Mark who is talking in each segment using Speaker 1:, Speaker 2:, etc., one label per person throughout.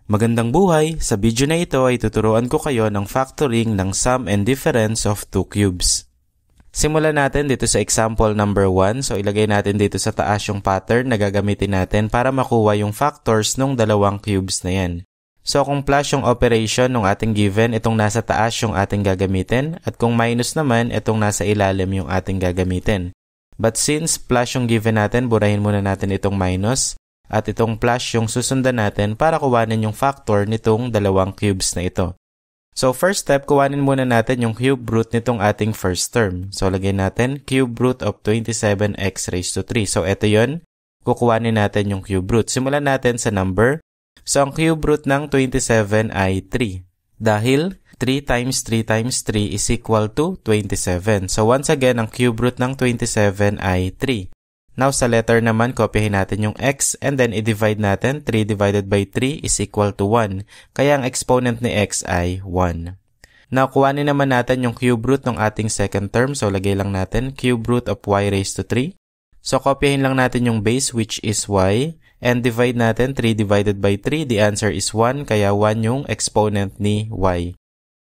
Speaker 1: Magandang buhay! Sa video na ito ay tuturuan ko kayo ng factoring ng sum and difference of two cubes. Simulan natin dito sa example number 1. So ilagay natin dito sa taas yung pattern na gagamitin natin para makuha yung factors ng dalawang cubes na yan. So kung plus yung operation ng ating given, itong nasa taas yung ating gagamitin. At kung minus naman, itong nasa ilalim yung ating gagamitin. But since plus yung given natin, burahin muna natin itong minus. At itong plus yung susundan natin para kuhanin yung factor nitong dalawang cubes na ito. So first step, kuhanin muna natin yung cube root nitong ating first term. So lagay natin cube root of 27x raised to 3. So ito yun, kukuhanin natin yung cube root. Simulan natin sa number. So ang cube root ng 27 ay 3. Dahil 3 times 3 times 3 is equal to 27. So once again, ang cube root ng 27 ay 3. Now, sa letter naman, kopyahin natin yung x and then i-divide natin. 3 divided by 3 is equal to 1. Kaya ang exponent ni x ay 1. Now, kuhanin naman natin yung cube root ng ating second term. So, lagay lang natin cube root of y raised to 3. So, kopyahin lang natin yung base which is y. And divide natin 3 divided by 3. The answer is 1. Kaya 1 yung exponent ni y.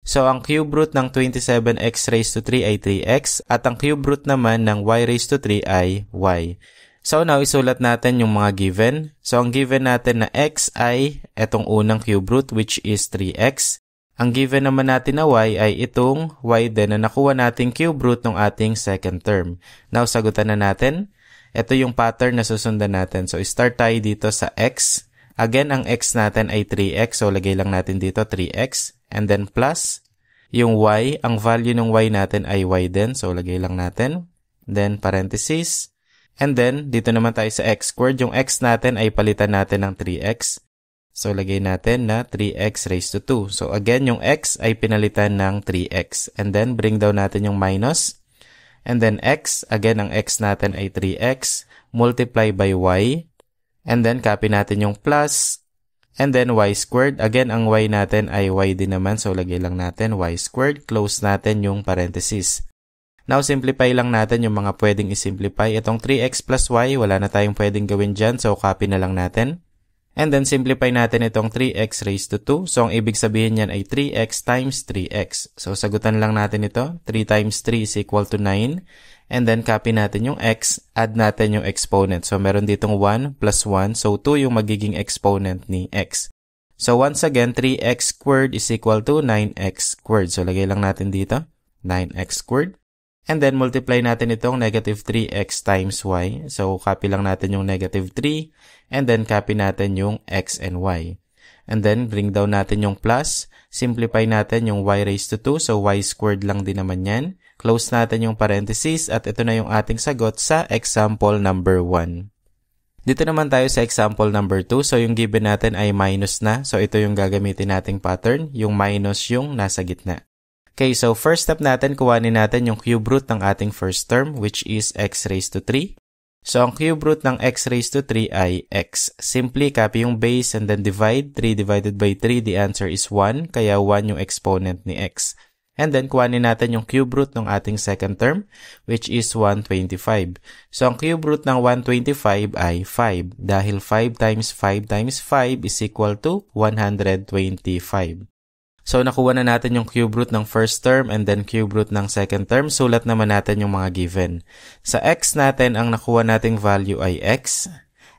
Speaker 1: So, ang cube root ng 27x raised to 3 ay 3x at ang cube root naman ng y raised to 3 ay y. So, now isulat natin yung mga given. So, ang given natin na x ay itong unang cube root which is 3x. Ang given naman natin na y ay itong y din na nakuha nating cube root ng ating second term. Now, sagutan na natin. Ito yung pattern na susundan natin. So, start tayo dito sa x. Again, ang x natin ay 3x. So, lagay lang natin dito 3x. And then plus, yung y, ang value ng y natin ay y din. So, lagay lang natin. Then, parenthesis. And then, dito naman tayo sa x squared. Yung x natin ay palitan natin ng 3x. So, lagay natin na 3x raised to 2. So, again, yung x ay pinalitan ng 3x. And then, bring down natin yung minus. And then, x. Again, ang x natin ay 3x. Multiply by y. And then, copy natin yung plus. And then, y squared. Again, ang y natin ay y din naman. So, lagay lang natin y squared. Close natin yung parenthesis. Now, simplify lang natin yung mga pwedeng isimplify. Itong 3x plus y, wala na tayong pwedeng gawin dyan. So, copy na lang natin. And then, simplify natin itong 3x raised to 2. So, ang ibig sabihin yan ay 3x times 3x. So, sagutan lang natin ito. 3 times 3 is equal to 9. And then, copy natin yung x, add natin yung exponent. So, meron ditong 1 plus 1. So, 2 yung magiging exponent ni x. So, once again, 3x squared is equal to 9x squared. So, lagay lang natin dito, 9x squared. And then, multiply natin itong negative 3x times y. So, copy lang natin yung negative 3. And then, copy natin yung x and y. And then, bring down natin yung plus. Simplify natin yung y raised to 2. So, y squared lang din naman yan. Close natin yung parenthesis at ito na yung ating sagot sa example number 1. Dito naman tayo sa example number 2. So, yung given natin ay minus na. So, ito yung gagamitin nating pattern. Yung minus yung nasa gitna. Okay, so first step natin, kuhanin natin yung cube root ng ating first term which is x raised to 3. So, ang cube root ng x raised to 3 ay x. Simply copy yung base and then divide. 3 divided by 3, the answer is 1. Kaya 1 yung exponent ni x. And then, kuhanin natin yung cube root ng ating second term, which is 125. So, ang cube root ng 125 ay 5. Dahil 5 times 5 times 5 is equal to 125. So, nakuha na natin yung cube root ng first term and then cube root ng second term. Sulat naman natin yung mga given. Sa x natin, ang nakuha nating value ay x.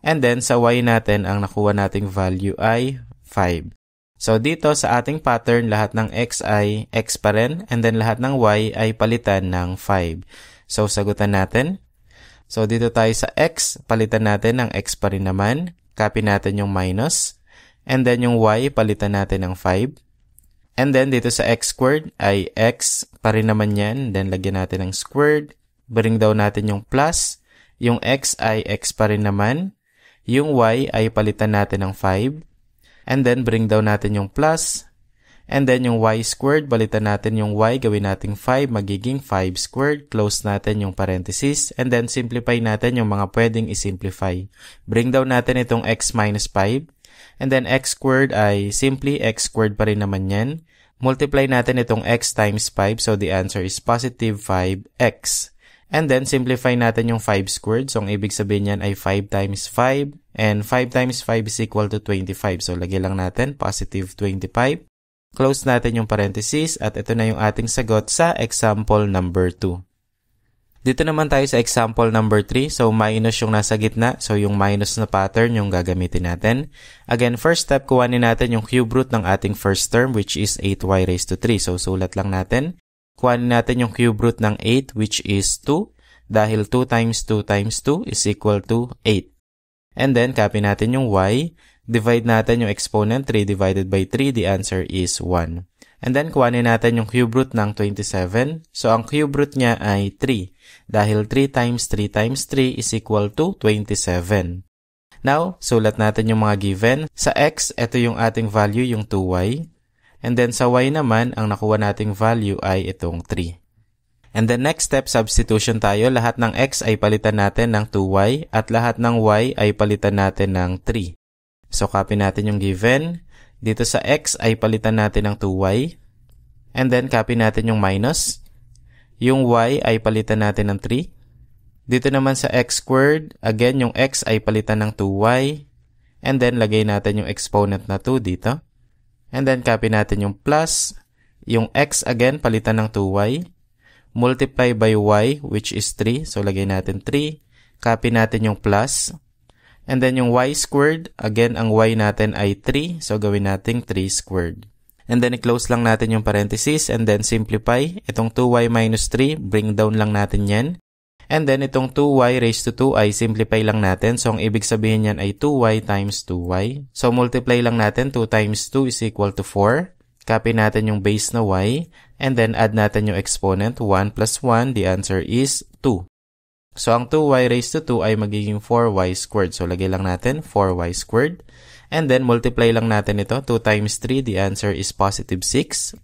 Speaker 1: And then, sa y natin, ang nakuha nating value ay 5. So, dito sa ating pattern, lahat ng x ay x pa rin. And then, lahat ng y ay palitan ng 5. So, sagutan natin. So, dito tayo sa x, palitan natin ng x pa rin naman. Copy natin yung minus. And then, yung y, palitan natin ng 5. And then, dito sa x squared ay x pa rin naman yan. Then, lagyan natin ng squared. Bring down natin yung plus. Yung x ay x pa rin naman. Yung y ay palitan natin ng 5. And then, bring down natin yung plus. And then, yung y squared, palitan natin yung y. Gawin natin 5, magiging 5 squared. Close natin yung parenthesis. And then, simplify natin yung mga pwedeng isimplify. Bring down natin itong x minus 5. And then, x squared ay simply x squared pa rin naman yan. Multiply natin itong x times 5. So, the answer is positive 5x. And then, simplify natin yung 5 squared. So, ang ibig sabihin yan ay 5 times 5. And 5 times 5 is equal to 25. So, lagay lang natin, positive 25. Close natin yung parenthesis at ito na yung ating sagot sa example number 2. Dito naman tayo sa example number 3. So, minus yung nasa gitna. So, yung minus na pattern yung gagamitin natin. Again, first step, kuhanin natin yung cube root ng ating first term which is 8y raised to 3. So, sulat lang natin. Kuhanin natin yung cube root ng 8 which is 2 dahil 2 times 2 times 2 is equal to 8. And then, copy natin yung y. Divide natin yung exponent 3 divided by 3. The answer is 1. And then, kuhanin natin yung cube root ng 27. So, ang cube root niya ay 3 dahil 3 times 3 times 3 is equal to 27. Now, sulat natin yung mga given. Sa x, ito yung ating value, yung 2y. And then sa y naman, ang nakuha nating value ay itong 3. And then next step, substitution tayo. Lahat ng x ay palitan natin ng 2y at lahat ng y ay palitan natin ng 3. So copy natin yung given. Dito sa x ay palitan natin ng 2y. And then copy natin yung minus. Yung y ay palitan natin ng 3. Dito naman sa x squared, again yung x ay palitan ng 2y. And then lagay natin yung exponent na 2 dito. And then, copy natin yung plus. Yung x, again, palitan ng 2y. Multiply by y, which is 3. So, lagay natin 3. Copy natin yung plus. And then, yung y squared. Again, ang y natin ay 3. So, gawin natin 3 squared. And then, i-close lang natin yung parenthesis. And then, simplify. Itong 2y minus 3, bring down lang natin yan. And then, itong 2y raised to 2 ay simplify lang natin. So, ang ibig sabihin yan ay 2y times 2y. So, multiply lang natin. 2 times 2 is equal to 4. Copy natin yung base na y. And then, add natin yung exponent. 1 plus 1, the answer is 2. So, ang 2y raised to 2 ay magiging 4y squared. So, lagay lang natin 4y squared. And then, multiply lang natin ito. 2 times 3, the answer is positive 6.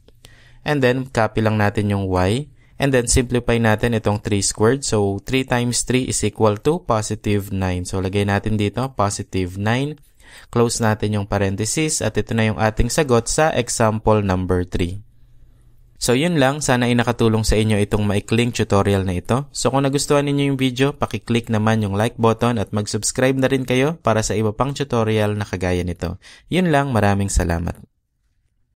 Speaker 1: And then, copy lang natin yung y. And then, simplify natin itong 3 squared. So, 3 times 3 is equal to positive 9. So, lagay natin dito, positive 9. Close natin yung parenthesis. At ito na yung ating sagot sa example number 3. So, yun lang. Sana ay nakatulong sa inyo itong maikling tutorial na ito. So, kung nagustuhan ninyo yung video, pakiclick naman yung like button at mag-subscribe na rin kayo para sa iba pang tutorial na kagaya nito. Yun lang. Maraming salamat.